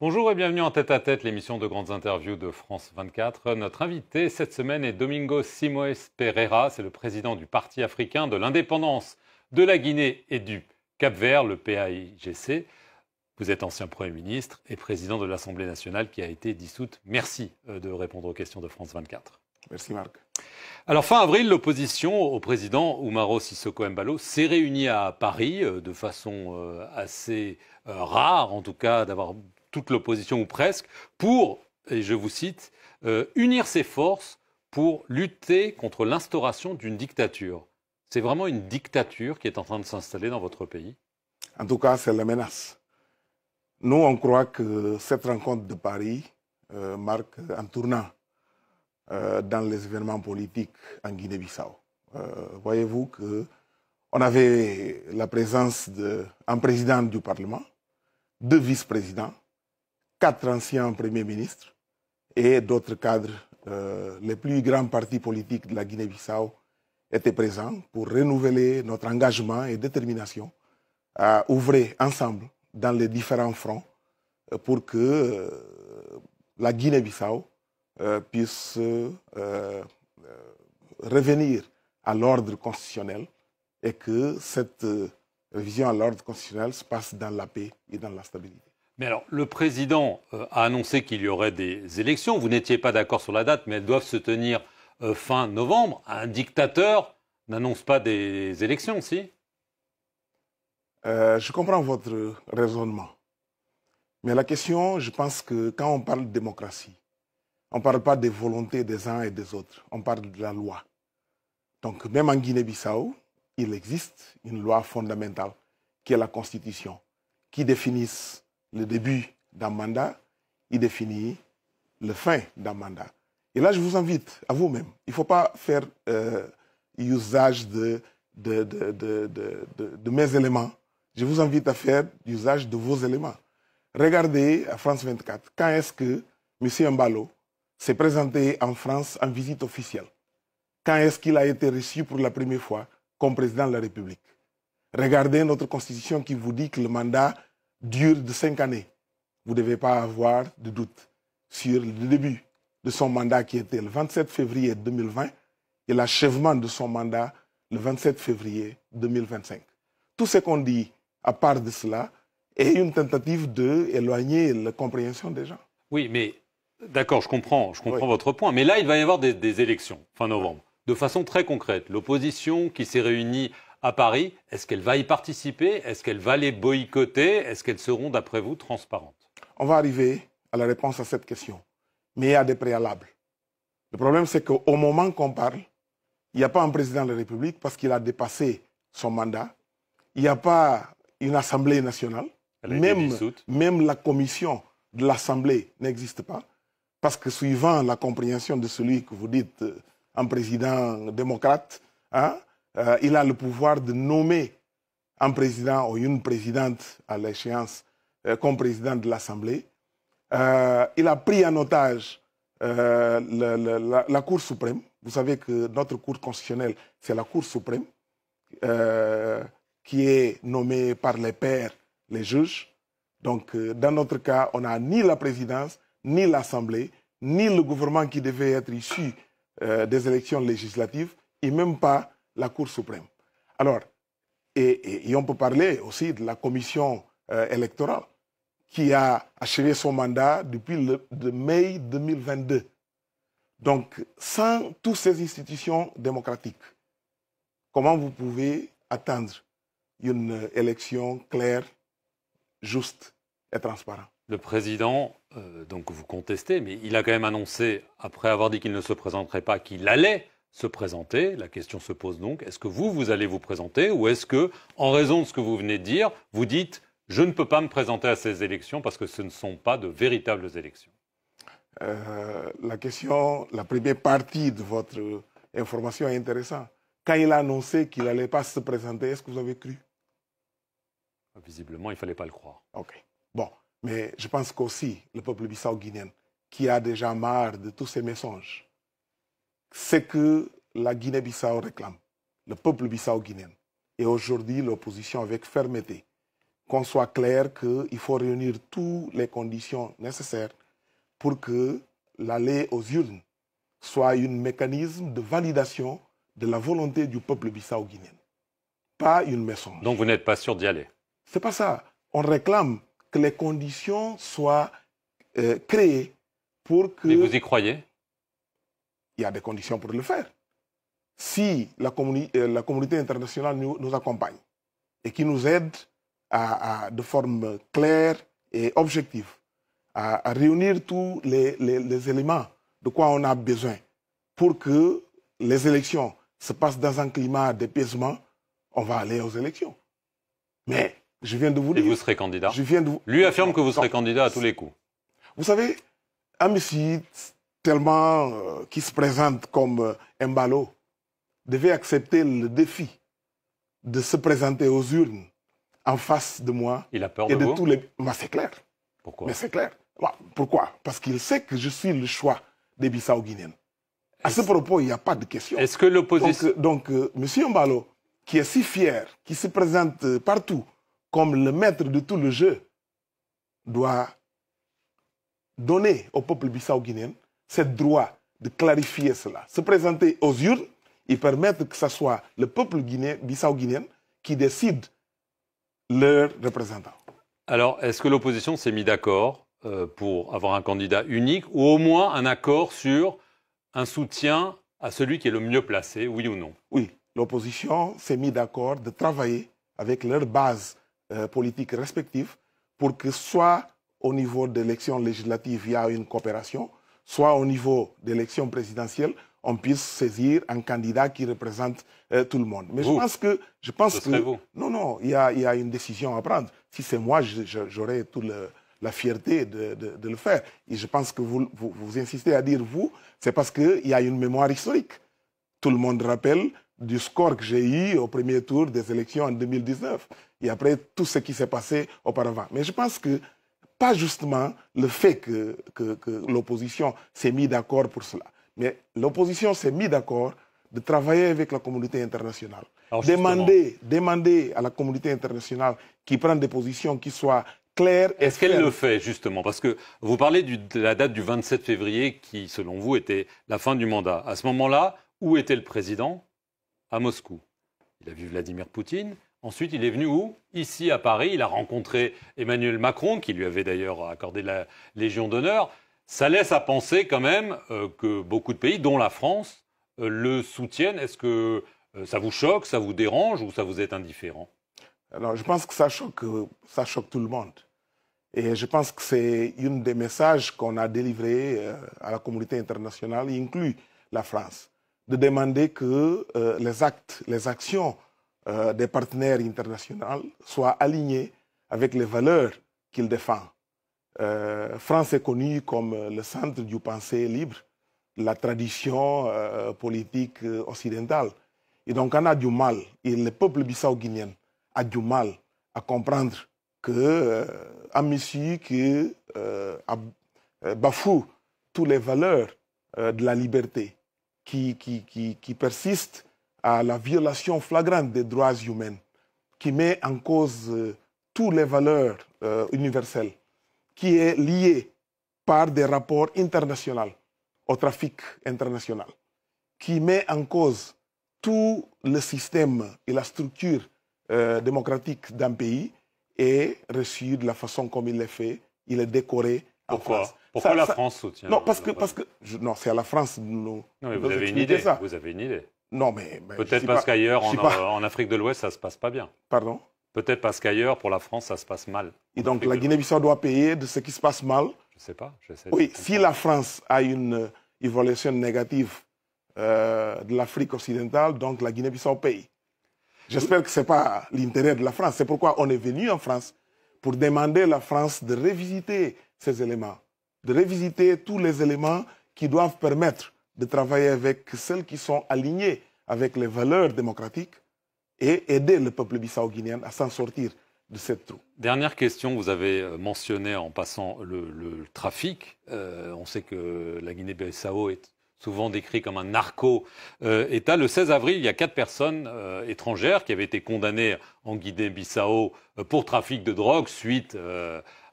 Bonjour et bienvenue en tête-à-tête, l'émission de grandes interviews de France 24. Notre invité cette semaine est Domingos Simoes Pereira, c'est le président du Parti africain de l'indépendance de la Guinée et du Cap-Vert, le PAIGC. Vous êtes ancien Premier ministre et président de l'Assemblée nationale qui a été dissoute. Merci de répondre aux questions de France 24. Merci Marc. Alors fin avril, l'opposition au président Umaro Sissoko Embalo s'est réunie à Paris de façon assez rare, en tout cas d'avoir toute l'opposition ou presque, pour, et je vous cite, unir ses forces pour lutter contre l'instauration d'une dictature. C'est vraiment une dictature qui est en train de s'installer dans votre pays? En tout cas, c'est la menace. Nous, on croit que cette rencontre de Paris marque un tournant dans les événements politiques en Guinée-Bissau. Voyez-vous qu'on avait la présence d'un président du Parlement, 2 vice-présidents, 4 anciens premiers ministres et d'autres cadres. Les plus grands partis politiques de la Guinée-Bissau étaient présents pour renouveler notre engagement et détermination à œuvrer ensemble dans les différents fronts pour que la Guinée-Bissau puisse revenir à l'ordre constitutionnel et que cette révision à l'ordre constitutionnel se passe dans la paix et dans la stabilité. Mais alors, le président a annoncé qu'il y aurait des élections. Vous n'étiez pas d'accord sur la date, mais elles doivent se tenir fin novembre. Un dictateur n'annonce pas des élections, si? Je comprends votre raisonnement. Mais la question, je pense que quand on parle de démocratie, on ne parle pas des volontés des uns et des autres. On parle de la loi. Donc, même en Guinée-Bissau, il existe une loi fondamentale qui est la Constitution, qui définit le début d'un mandat, il définit le fin d'un mandat. Et là, je vous invite à vous-même. Il ne faut pas faire usage de mes éléments. Je vous invite à faire usage de vos éléments. Regardez à France 24, quand est-ce que M. Mbalo s'est présenté en France en visite officielle? Quand est-ce qu'il a été reçu pour la première fois comme président de la République? Regardez notre Constitution qui vous dit que le mandat dure de 5 années. Vous ne devez pas avoir de doute sur le début de son mandat qui était le 27 février 2020 et l'achèvement de son mandat le 27 février 2025. Tout ce qu'on dit à part de cela est une tentative d'éloigner la compréhension des gens. Oui, mais d'accord, je comprends votre point. Mais là, il va y avoir des élections fin novembre. De façon très concrète, l'opposition qui s'est réunie à Paris, est-ce qu'elle va y participer? Est-ce qu'elle va les boycotter? Est-ce qu'elles seront, d'après vous, transparentes? On va arriver à la réponse à cette question. Mais il y a des préalables. Le problème, c'est qu'au moment qu'on parle, il n'y a pas un président de la République parce qu'il a dépassé son mandat. Il n'y a pas une Assemblée nationale. Même la commission de l'Assemblée n'existe pas. Parce que suivant la compréhension de celui que vous dites un président démocrate, il a le pouvoir de nommer un président ou une présidente à l'échéance comme président de l'Assemblée. Il a pris en otage la Cour suprême. Vous savez que notre Cour constitutionnelle, c'est la Cour suprême qui est nommée par les pairs, les juges. Donc, dans notre cas, on n'a ni la présidence, ni l'Assemblée, ni le gouvernement qui devait être issu des élections législatives, et même pas la Cour suprême. Alors, et on peut parler aussi de la commission électorale qui a achevé son mandat depuis de mai 2022. Donc, sans toutes ces institutions démocratiques, comment vous pouvez attendre une élection claire, juste et transparente? Le président, donc vous contestez, mais il a quand même annoncé, après avoir dit qu'il ne se présenterait pas, qu'il allait se présenter. La question se pose donc, est-ce que vous allez vous présenter ou est-ce que, en raison de ce que vous venez de dire, vous dites « je ne peux pas me présenter à ces élections parce que ce ne sont pas de véritables élections ». La question, la première partie de votre information est intéressante. Quand il a annoncé qu'il n'allait pas se présenter, est-ce que vous avez cru? Visiblement, il ne fallait pas le croire. Ok. Bon, mais je pense qu'aussi le peuple bissau-guinéen, qui a déjà marre de tous ces mensonges, c'est que la Guinée-Bissau réclame, le peuple bissau-guinéen, et aujourd'hui l'opposition avec fermeté, qu'on soit clair qu'il faut réunir toutes les conditions nécessaires pour que l'aller aux urnes soit un mécanisme de validation de la volonté du peuple bissau-guinéen, pas une mensonge. Donc vous n'êtes pas sûr d'y aller? C'est pas ça. On réclame que les conditions soient créées pour que... Mais vous y croyez? Il y a des conditions pour le faire. Si la communauté internationale nous accompagne et qui nous aide de forme claire et objective à réunir tous les éléments de quoi on a besoin pour que les élections se passent dans un climat d'apaisement, on va aller aux élections. Mais je viens de vous dire... Et vous serez candidat? Lui affirme que vous serez candidat à tous les coups. Vous savez, un monsieur tellement qui se présente comme Embalo devait accepter le défi de se présenter aux urnes en face de moi. Il a peur de vous? Tous les... C'est clair. Pourquoi? Mais c'est clair. Pourquoi? Parce qu'il sait que je suis le choix des Bissau-Guinéens. À ce propos, il n'y a pas de question. Est-ce que l'opposition... Donc, M. Embalo, qui est si fier, qui se présente partout comme le maître de tout le jeu, doit donner au peuple bissau-guinéen ce droit de clarifier cela. Se présenter aux urnes et permettre que ce soit le peuple bissau-guinéen qui décide leur représentant. Alors, est-ce que l'opposition s'est mis d'accord pour avoir un candidat unique ou au moins un accord sur un soutien à celui qui est le mieux placé, oui ou non? Oui, l'opposition s'est mis d'accord de travailler avec leurs bases politiques respectives pour que soit au niveau de l'élection législative, il y a une coopération, soit au niveau de l'élection présidentielle, on puisse saisir un candidat qui représente tout le monde. Mais je pense que vous. Non, il y a une décision à prendre. Si c'est moi, j'aurais toute la fierté de le faire. Et je pense que vous insistez à dire vous, c'est parce qu'il y a une mémoire historique. Tout le monde rappelle du score que j'ai eu au premier tour des élections en 2019 et après tout ce qui s'est passé auparavant. Mais je pense que pas justement le fait que l'opposition s'est mis d'accord pour cela, mais l'opposition s'est mis d'accord de travailler avec la communauté internationale. Demander à la communauté internationale qui prenne des positions qui soient claires et Est-ce qu'elle le fait, justement? Parce que vous parlez de la date du 27 février qui, selon vous, était la fin du mandat. À ce moment-là, où était le président? À Moscou. Il a vu Vladimir Poutine. Ensuite, il est venu où? Ici, à Paris. Il a rencontré Emmanuel Macron, qui lui avait d'ailleurs accordé la Légion d'honneur. Ça laisse à penser quand même que beaucoup de pays, dont la France, le soutiennent. Est-ce que ça vous choque, ça vous dérange ou ça vous est indifférent? Alors, je pense que ça choque tout le monde. Et je pense que c'est un des messages qu'on a délivrés à la communauté internationale, y inclut la France, de demander que les actions des partenaires internationaux soient alignées avec les valeurs qu'ils défendent. France est connue comme le centre du pensée libre, la tradition politique occidentale. Et donc on a du mal, et le peuple bissau-guinéen a du mal à comprendre qu'un monsieur qui bafoue toutes les valeurs de la liberté, qui persiste à la violation flagrante des droits humains, qui met en cause toutes les valeurs universelles, qui est lié par des rapports internationaux au trafic international, qui met en cause tout le système et la structure démocratique d'un pays, est reçu de la façon comme il est fait, il est décoré en France. Pourquoi la France soutient? Non, non, c'est à la France de nous. Non, mais vous avez une idée. Ça. Vous avez une idée. Non, mais peut-être parce qu'ailleurs, en Afrique de l'Ouest, ça se passe pas bien. Pardon? Peut-être parce qu'ailleurs, pour la France, ça se passe mal. Et donc la Guinée-Bissau doit payer de ce qui se passe mal? Je ne sais pas. Oui, si la France a une évaluation négative de l'Afrique occidentale, donc la Guinée-Bissau paye. J'espère que ce n'est pas l'intérêt de la France. C'est pourquoi on est venu en France pour demander à la France de revisiter ces éléments, de revisiter tous les éléments qui doivent permettre de travailler avec celles qui sont alignées avec les valeurs démocratiques et aider le peuple bissau-guinéen à s'en sortir de cette trou. Dernière question, vous avez mentionné en passant le trafic. On sait que la Guinée-Bissau est souvent décrit comme un narco-État. Le 16 avril, il y a 4 personnes étrangères qui avaient été condamnées en Guinée-Bissau pour trafic de drogue suite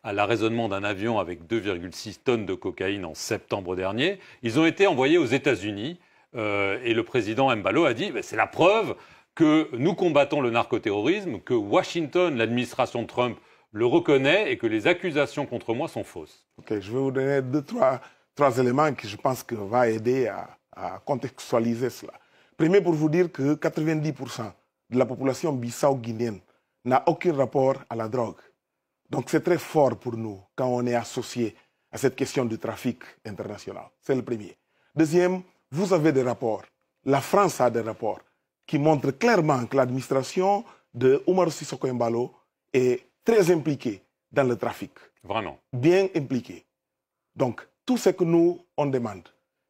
à l'arraisonnement d'un avion avec 2,6 tonnes de cocaïne en septembre dernier. Ils ont été envoyés aux États-Unis et le président Mbalo a dit c'est la preuve que nous combattons le narcoterrorisme, que Washington, l'administration Trump, le reconnaît et que les accusations contre moi sont fausses. Ok, je vais vous donner trois éléments qui je pense que va aider à contextualiser cela. Premier, pour vous dire que 90% de la population bissau-guinéenne n'a aucun rapport à la drogue. Donc c'est très fort pour nous quand on est associé à cette question du trafic international. C'est le premier. Deuxième, vous avez des rapports. La France a des rapports qui montrent clairement que l'administration de Umaru Sissoco Embalo est très impliquée dans le trafic. Vraiment. Bien impliquée. Donc, tout ce que nous, on demande,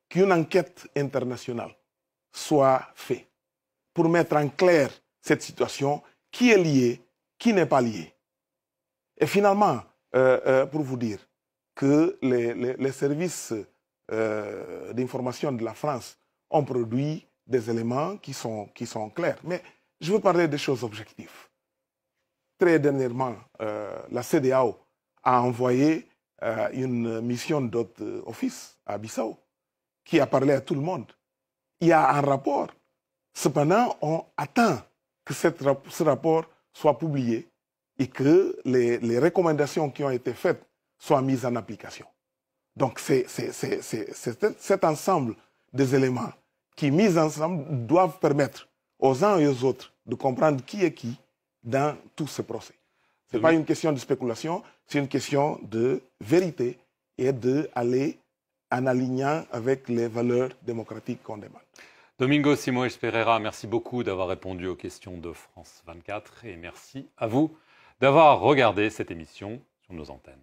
qu'une enquête internationale soit faite pour mettre en clair cette situation, qui est lié, qui n'est pas lié. Et finalement, pour vous dire que les services d'information de la France ont produit des éléments qui sont clairs. Mais je veux parler des choses objectives. Très dernièrement, la CEDEAO a envoyé une mission d'hôte office à Bissau qui a parlé à tout le monde. Il y a un rapport. Cependant, on attend que ce rapport soit publié et que les recommandations qui ont été faites soient mises en application. Donc, c'est cet ensemble des éléments qui, mis ensemble, doivent permettre aux uns et aux autres de comprendre qui est qui dans tout ce procès. Ce n'est pas une question de spéculation, c'est une question de vérité et d'aller en alignant avec les valeurs démocratiques qu'on demande. Domingos Simões Pereira, merci beaucoup d'avoir répondu aux questions de France 24 et merci à vous d'avoir regardé cette émission sur nos antennes.